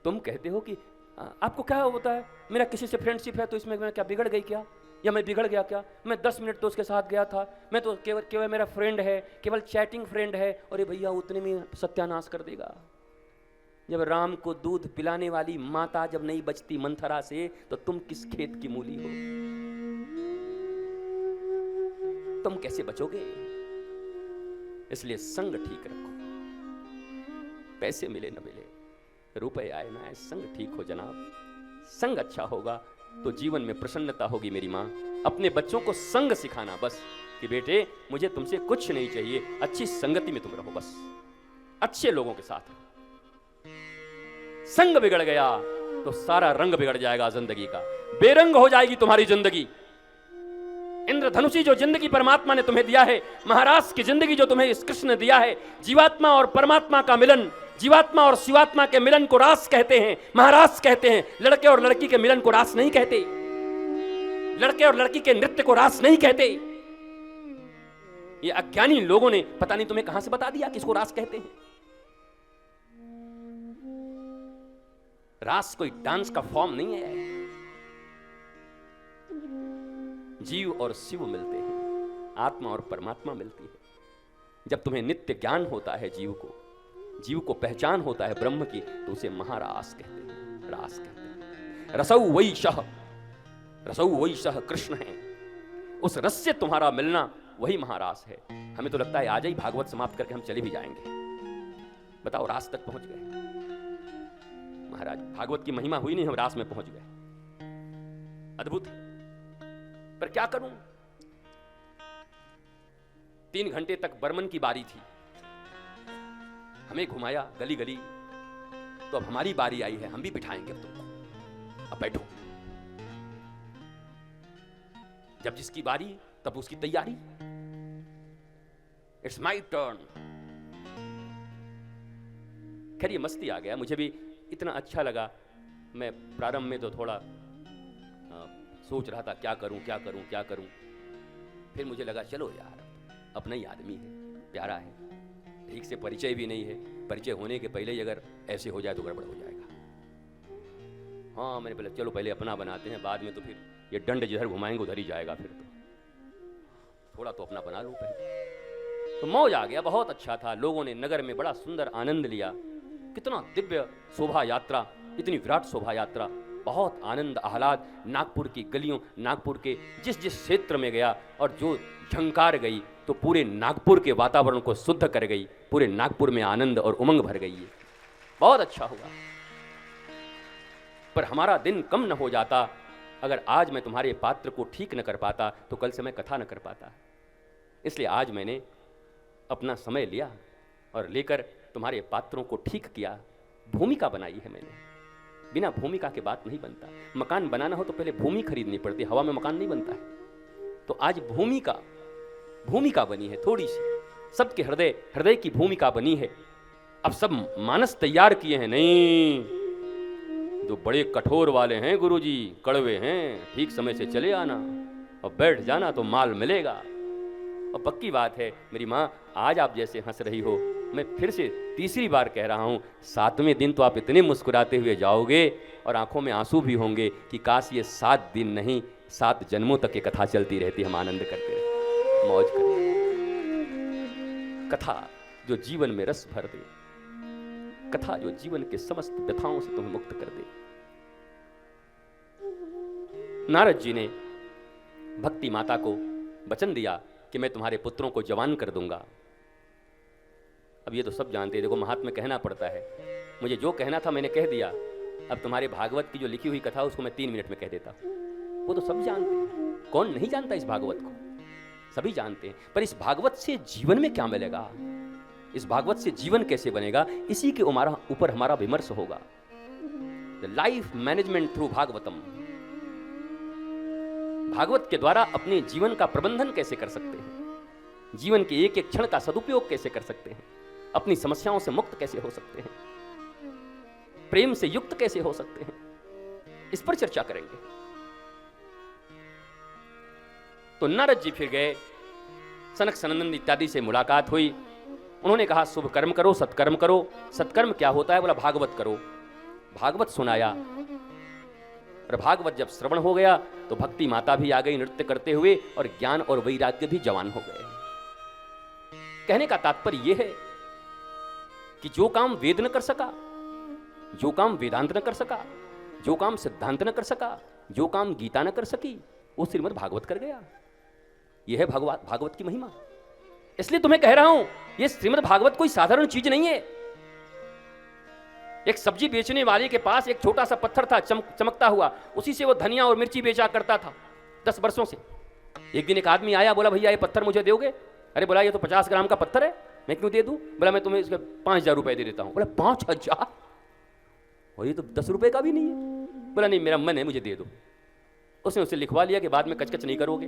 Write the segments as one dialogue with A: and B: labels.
A: तुम कहते हो कि आपको क्या होता है, मेरा किसी से फ्रेंडशिप है तो इसमें मैं क्या बिगड़ गई क्या, या मैं बिगड़ गया क्या, मैं 10 मिनट तो उसके साथ गया था, मैं तो केवल मेरा फ्रेंड है, केवल चैटिंग फ्रेंड है, और ये भैया उतने में सत्यानाश कर देगा। जब राम को दूध पिलाने वाली माता जब नहीं बचती मंथरा से, तो तुम किस खेत की मूली हो, तुम कैसे बचोगे? इसलिए संग ठीक रखो, पैसे मिले न मिले, रुपए आए ना आए, संग ठीक हो जनाब। संग अच्छा होगा तो जीवन में प्रसन्नता होगी। मेरी माँ, अपने बच्चों को संग सिखाना बस, कि बेटे मुझे तुमसे कुछ नहीं चाहिए, अच्छी संगति में तुम रहो, बस अच्छे लोगों के साथ रहो। संग बिगड़ गया तो सारा रंग बिगड़ जाएगा जिंदगी का, बेरंग हो जाएगी तुम्हारी जिंदगी। इंद्रधनुषी जो जिंदगी परमात्मा ने तुम्हें दिया है, महाराज की जिंदगी जो तुम्हें इस कृष्ण ने दिया है, जीवात्मा और परमात्मा का मिलन, जीवात्मा और शिवात्मा के मिलन को रास कहते हैं, महाराज कहते हैं। लड़के और लड़की के मिलन को रास नहीं कहते, लड़के और लड़की के नृत्य को रास नहीं कहते। ये अज्ञानी लोगों ने पता नहीं तुम्हें कहां से बता दिया किसको रास कहते हैं। रास कोई डांस का फॉर्म नहीं है। जीव और शिव मिलते हैं, आत्मा और परमात्मा मिलती है। जब तुम्हें नित्य ज्ञान होता है, जीव को पहचान होता है ब्रह्म की, तो उसे महारास कहते हैं, रास कहते हैं। रसौ वैशः कृष्ण है, उस रस से तुम्हारा मिलना वही महारास है। हमें तो लगता है आज ही भागवत समाप्त करके हम चले भी जाएंगे। बताओ, रास तक पहुंच गए महाराज, भागवत की महिमा हुई नहीं, हम रास में पहुंच गए। अद्भुत। पर क्या करूं, 3 घंटे तक बर्मन की बारी थी, हमें घुमाया गली गली, तो अब हमारी बारी आई है, हम भी बिठाएंगे तुमको, अब बैठो। जब जिसकी बारी तब उसकी तैयारी, इट्स माई टर्न। खैर ये मस्ती आ गया, मुझे भी इतना अच्छा लगा। मैं प्रारंभ में तो थोड़ा सोच रहा था क्या करूं क्या करूं क्या करूं, फिर मुझे लगा चलो यार, अपना ही आदमी है, प्यारा है, ठीक से परिचय भी नहीं है, परिचय होने के पहले ही अगर ऐसे हो जाए तो गड़बड़ हो जाएगा। हाँ, मैंने पहले चलो पहले अपना बनाते हैं, बाद में तो फिर ये डंड जिधर घुमाएंगे उधर ही जाएगा, फिर तो थोड़ा तो अपना बना लूं पहले। तो मौज आ गया, बहुत अच्छा था। लोगों ने नगर में बड़ा सुंदर आनंद लिया। कितना दिव्य शोभा यात्रा, इतनी विराट शोभा यात्रा, बहुत आनंद आह्लाद। नागपुर की गलियों, नागपुर के जिस जिस क्षेत्र में गया और जो झंकार गई, तो पूरे नागपुर के वातावरण को शुद्ध कर गई, पूरे नागपुर में आनंद और उमंग भर गई। बहुत अच्छा हुआ। पर हमारा दिन कम न हो जाता अगर आज मैं तुम्हारे पात्र को ठीक न कर पाता, तो कल से मैं कथा न कर पाता। इसलिए आज मैंने अपना समय लिया और लेकर तुम्हारे पात्रों को ठीक किया। भूमिका बनाई है मैंने, बिना भूमिका के बात नहीं बनता। मकान बनाना हो तो पहले भूमि खरीदनी पड़ती, हवा में मकान नहीं बनता है। तो आज भूमिका बनी है थोड़ी सी, सबके हृदय की भूमिका बनी है। अब सब मानस तैयार किए हैं, नहीं जो बड़े कठोर वाले हैं गुरुजी, कड़वे हैं, ठीक समय से चले आना और बैठ जाना तो माल मिलेगा। और पक्की बात है मेरी माँ, आज आप जैसे हंस रही हो, मैं फिर से तीसरी बार कह रहा हूँ, 7वें दिन तो आप इतने मुस्कुराते हुए जाओगे और आंखों में आंसू भी होंगे कि काश ये 7 दिन नहीं 7 जन्मों तक ये कथा चलती रहती, हम आनंद करते रहते, मौज करते। कथा जो जीवन में रस भर दे, कथा जो जीवन के समस्त व्यथाओं से तुम्हें मुक्त कर दे। नारद जी ने भक्ति माता को वचन दिया कि मैं तुम्हारे पुत्रों को जवान कर दूंगा। अब ये तो सब जानते हैं, देखो महात्मा कहना पड़ता है, मुझे जो कहना था मैंने कह दिया। अब तुम्हारे भागवत की जो लिखी हुई कथा उसको मैं 3 मिनट में कह देता हूं। वो तो सब जानते हैं, कौन नहीं जानता इस भागवत को, सभी जानते हैं। पर इस भागवत से जीवन में क्या मिलेगा, इस भागवत से जीवन कैसे बनेगा, इसी के ऊपर हमारा विमर्श होगा। The life management through Bhagavatam. Bhagavat के द्वारा अपने जीवन का प्रबंधन कैसे कर सकते हैं, जीवन के एक एक क्षण का सदुपयोग कैसे कर सकते हैं, अपनी समस्याओं से मुक्त कैसे हो सकते हैं, प्रेम से युक्त कैसे हो सकते हैं, इस पर चर्चा करेंगे। तो नारद जी फिर गए, सनक सनंदन इत्यादि से मुलाकात हुई। उन्होंने कहा शुभ कर्म करो, सत्कर्म करो। सत्कर्म क्या होता है, बोला भागवत करो। भागवत सुनाया, और भागवत जब श्रवण हो गया तो भक्ति माता भी आ गई नृत्य करते हुए, और ज्ञान और वैराग्य भी जवान हो गए। कहने का तात्पर्य यह है कि जो काम वेद न कर सका, जो काम वेदांत न कर सका, जो काम सिद्धांत न कर सका, जो काम गीता न कर सकी, वो श्रीमद् भागवत कर गया। यह है भागवत की महिमा। इसलिए तुम्हें कह रहा हूं, यह श्रीमद् भागवत कोई साधारण चीज नहीं है। एक सब्जी बेचने वाले के पास एक छोटा सा पत्थर था, चमकता हुआ, उसी से वो धनिया और मिर्ची बेचा करता था 10 वर्षों से। एक दिन एक आदमी आया, बोला भैया ये पत्थर मुझे दोगे? अरे बोला ये तो 50 ग्राम का पत्थर है, मैं क्यों दे दूं? बोला मैं तुम्हें इसके 5000 रुपए दे देता हूं। बोला 5000? और ये तो 10 रुपए का भी नहीं है। बोला नहीं, मेरा मन है, मुझे दे दो। उसने उसे लिखवा लिया कि बाद में कचकच नहीं करोगे।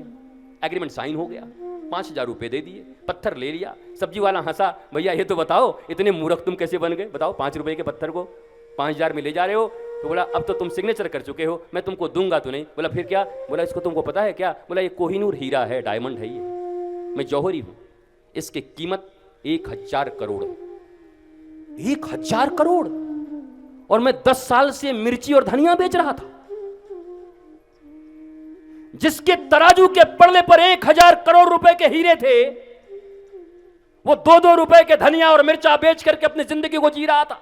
A: एग्रीमेंट साइन हो गया, 5000 रुपए दे दिए, पत्थर ले लिया। सब्जी वाला हंसा, भैया ये तो बताओ इतने मूर्ख तुम कैसे बन गए? बताओ 5 रुपए के पत्थर को 5000 में ले जा रहे हो। तो बोला अब तो तुम सिग्नेचर कर चुके हो, मैं तुमको दूंगा तो नहीं। बोला फिर क्या? बोला इसको तुमको पता है क्या? बोला ये कोहिनूर हीरा है, डायमंड है, ये मैं जौहरी हूं, इसकी कीमत 1000 करोड़। 1000 करोड़? और मैं 10 साल से मिर्ची और धनिया बेच रहा था। जिसके तराजू के पड़ने पर 1000 करोड़ रुपए के हीरे थे, वो 2-2 रुपए के धनिया और मिर्चा बेच करके अपनी जिंदगी को जी रहा था।